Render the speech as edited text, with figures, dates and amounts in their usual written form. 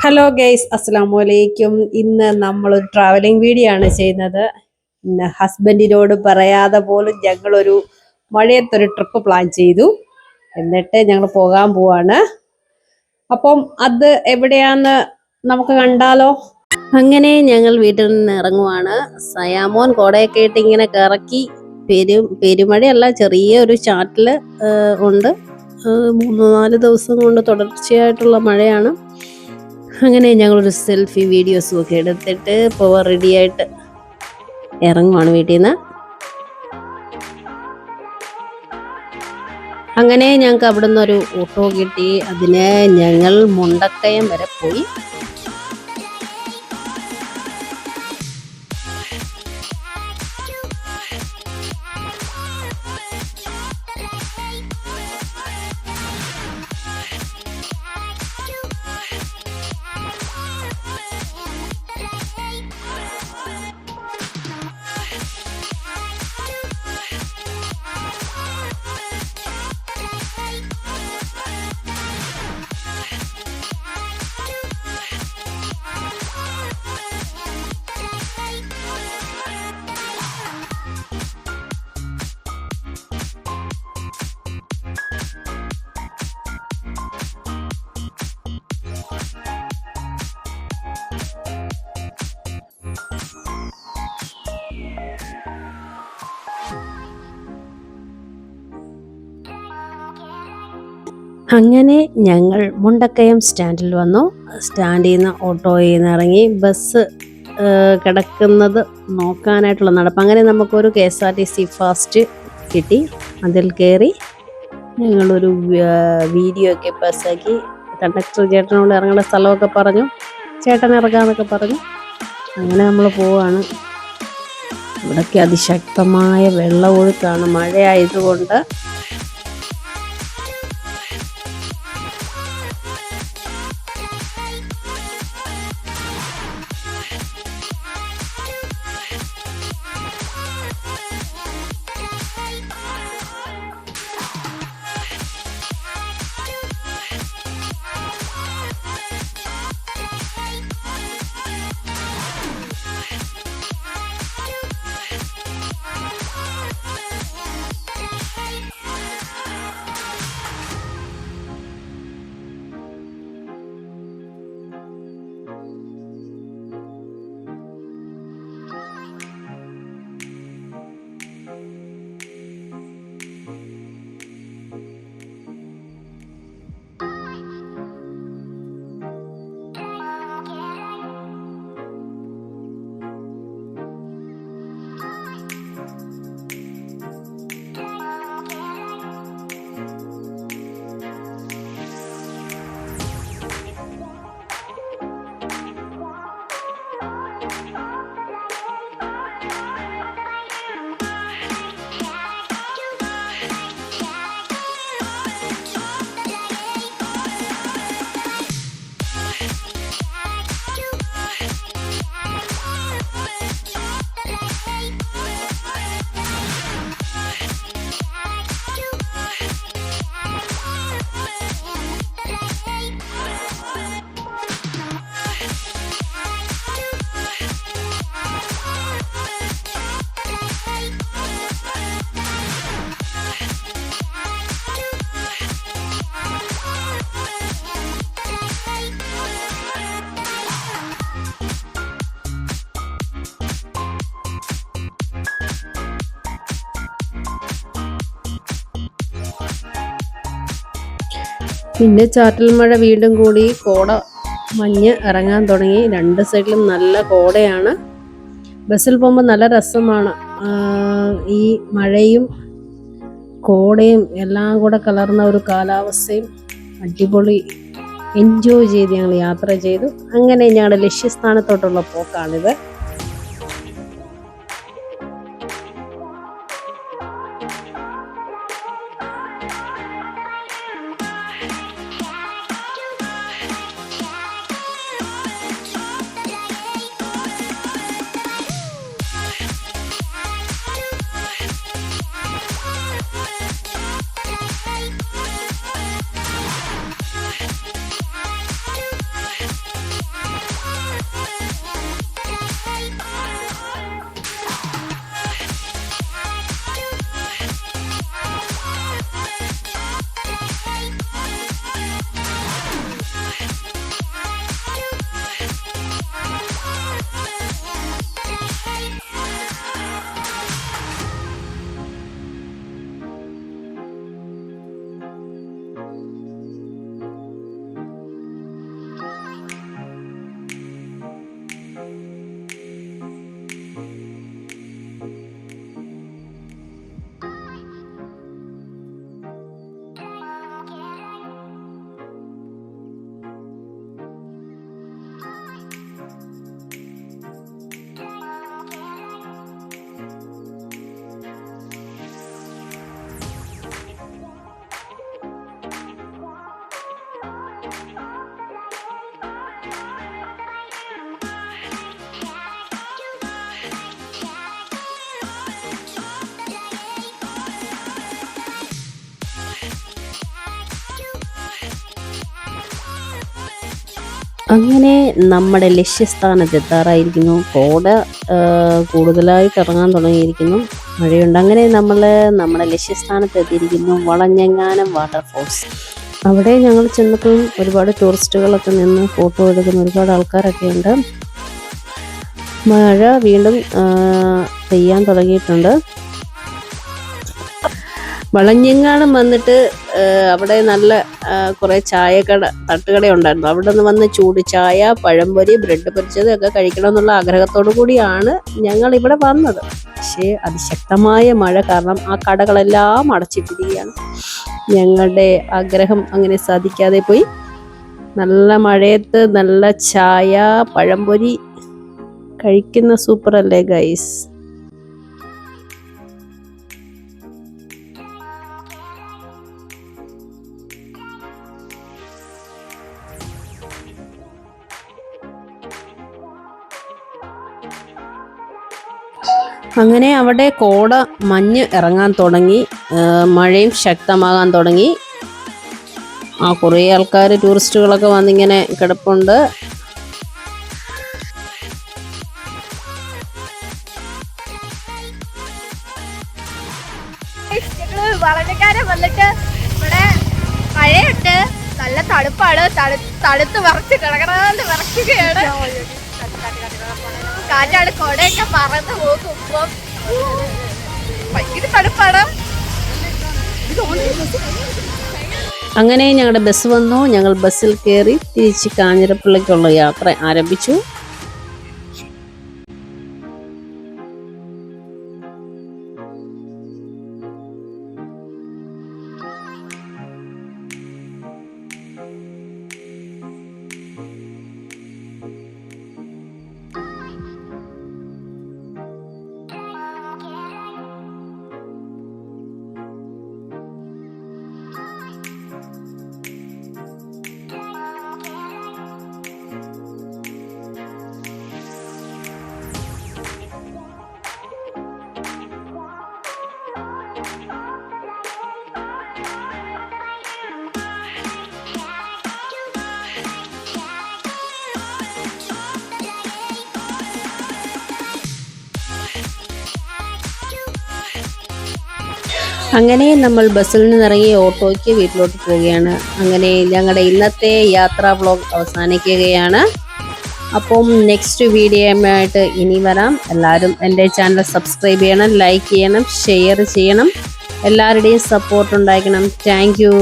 Hello guys, അസ്സലാമു അലൈക്കും. ഇന്ന് നമ്മളൊരു ട്രാവലിംഗ് വീഡിയോ ആണ് ചെയ്യുന്നത്. പിന്നെ ഹസ്ബൻഡിനോട് പറയാതെ പോലും ഞങ്ങളൊരു മഴയത്തൊരു ട്രിപ്പ് പ്ലാൻ ചെയ്തു. എന്നിട്ട് ഞങ്ങൾ പോകാൻ പോവാണ്. അപ്പം അത് എവിടെയാന്ന് നമുക്ക് കണ്ടാലോ. അങ്ങനെ ഞങ്ങൾ വീട്ടിൽ നിന്ന് ഇറങ്ങുവാണ്. സയാമോൻ കോടയൊക്കെ ഇട്ട് ഇങ്ങനെ കറക്കി. പെരുമഴയല്ല, ചെറിയ ഒരു ചാറ്റല് ഉണ്ട്. 3-4 ദിവസം കൊണ്ട് തുടർച്ചയായിട്ടുള്ള മഴയാണ്. അങ്ങനെ ഞങ്ങളൊരു സെൽഫി വീഡിയോസും ഒക്കെ എടുത്തിട്ട് പോവാൻ റെഡിയായിട്ട് ഇറങ്ങുവാണ് വീട്ടിൽ നിന്ന്. അങ്ങനെ ഞങ്ങൾക്ക് അവിടെ നിന്നൊരു ഓട്ടോ കിട്ടി. അതിന് ഞങ്ങൾ മുണ്ടക്കയം വരെ പോയി. അങ്ങനെ ഞങ്ങൾ മുണ്ടക്കയം സ്റ്റാൻഡിൽ വന്നു. സ്റ്റാൻഡിൽ നിന്ന് ഓട്ടോയിൽ നിന്ന് ഇറങ്ങി ബസ് കിടക്കുന്നത് നോക്കാനായിട്ടുള്ള നടപ്പ്. അങ്ങനെ നമുക്കൊരു KSRTC ഫാസ്റ്റ് കിട്ടി. അതിൽ കയറി ഞങ്ങളൊരു വീഡിയോ ഒക്കെ പാസ്സാക്കി. കണ്ടക്ടർ ചേട്ടനോട് ഇറങ്ങേണ്ട സ്ഥലമൊക്കെ പറഞ്ഞു. ചേട്ടൻ ഇറങ്ങാമെന്നൊക്കെ പറഞ്ഞു. അങ്ങനെ നമ്മൾ പോവാണ്. ഇവിടൊക്കെ അതിശക്തമായ വെള്ളമൊഴുക്കാണ്, മഴയായതുകൊണ്ട്. പിന്നെ ചാറ്റൽ മഴ വീണ്ടും കൂടി, കോട മഞ്ഞ് ഇറങ്ങാൻ തുടങ്ങി. 2 സൈഡിലും നല്ല കോടയാണ്. ബസ്സിൽ പോകുമ്പോൾ നല്ല രസമാണ്. ഈ മഴയും കോടയും എല്ലാം കൂടെ കലർന്ന ഒരു കാലാവസ്ഥയും അടിപൊളി. എൻജോയ് ചെയ്ത് ഞങ്ങൾ യാത്ര ചെയ്തു. അങ്ങനെ ഞങ്ങളുടെ ലക്ഷ്യസ്ഥാനത്തോട്ടുള്ള പോക്കാണിത്. അങ്ങനെ നമ്മുടെ ലക്ഷ്യസ്ഥാനത്തെത്താറായിരിക്കുന്നു. കോട കൂടുതലായിട്ട് ഇറങ്ങാൻ തുടങ്ങിയിരിക്കുന്നു. മഴയുണ്ട്. അങ്ങനെ നമ്മൾ നമ്മുടെ ലക്ഷ്യസ്ഥാനത്തെത്തിയിരിക്കുന്നു, വളഞ്ഞെങ്ങാനം വാട്ടർഫോൾസ്. അവിടെ ഞങ്ങൾ ചെന്നപ്പോഴും ഒരുപാട് ടൂറിസ്റ്റുകളൊക്കെ നിന്ന് ഫോട്ടോ എടുക്കുന്ന ഒരുപാട് ആൾക്കാരൊക്കെ ഉണ്ട്. മഴ വീണ്ടും പെയ്യാൻ തുടങ്ങിയിട്ടുണ്ട്. വളഞ്ഞെങ്ങാനം വന്നിട്ട് അവിടെ നല്ല കുറേ തട്ടുകട ഉണ്ടായിരുന്നു. അവിടെ നിന്ന് വന്ന് ചൂട് ചായ, പഴംപൊരി, ബ്രെഡ് പൊരിച്ചത് ഒക്കെ കഴിക്കണം എന്നുള്ള ആഗ്രഹത്തോടു കൂടിയാണ് ഞങ്ങൾ ഇവിടെ വന്നത്. പക്ഷേ അതിശക്തമായ മഴ കാരണം ആ കടകളെല്ലാം അടച്ചിട്ടിരിക്കുകയാണ്. ഞങ്ങളുടെ ആഗ്രഹം അങ്ങനെ സാധിക്കാതെ പോയി. നല്ല മഴയത്ത് നല്ല ചായ, പഴംപൊരി കഴിക്കുന്ന സൂപ്പർ അല്ലേ ഗൈസ്? അങ്ങനെ അവിടെ കോട മഞ്ഞ് ഇറങ്ങാൻ തുടങ്ങി, മഴയും ശക്തമാകാൻ തുടങ്ങി. കുറേ ആൾക്കാർ ടൂറിസ്റ്റുകളൊക്കെ വന്നിങ്ങനെ കിടപ്പുണ്ട്. വളഞ്ഞക്കാരെ വന്നിട്ട് ഇവിടെ മഴയുണ്ട്, നല്ല തണുപ്പാണ്, തണുത്ത് വിറച്ച് കിടക്കണമെന്ന് വിറയ്ക്കുകയാണ്. കാറ്റാണ്, കൊടയൊക്കെ പറന്ന് പോകുമ്പോ ഭയങ്കര തണുപ്പാണ്. അങ്ങനെ ഞങ്ങളുടെ ബസ് വന്നു. ഞങ്ങൾ ബസ്സിൽ കയറി തിരിച്ച് കാഞ്ഞിരപ്പള്ളിക്കുള്ള യാത്ര ആരംഭിച്ചു. അങ്ങനെ നമ്മൾ ബസ്സിൽ നിന്നിറങ്ങി ഓട്ടോയ്ക്ക് വീട്ടിലോട്ട് പോവുകയാണ്. അങ്ങനെ ഞങ്ങളുടെ ഇന്നത്തെ യാത്രാ വ്ലോഗ് അവസാനിക്കുകയാണ്. അപ്പം നെക്സ്റ്റ് വീഡിയോയുമായിട്ട് ഇനി വരാം. എല്ലാവരും എൻ്റെ ചാനൽ സബ്സ്ക്രൈബ് ചെയ്യണം, ലൈക്ക് ചെയ്യണം, ഷെയർ ചെയ്യണം. എല്ലാവരുടെയും സപ്പോർട്ട് ഉണ്ടായിരിക്കണം. Thank you.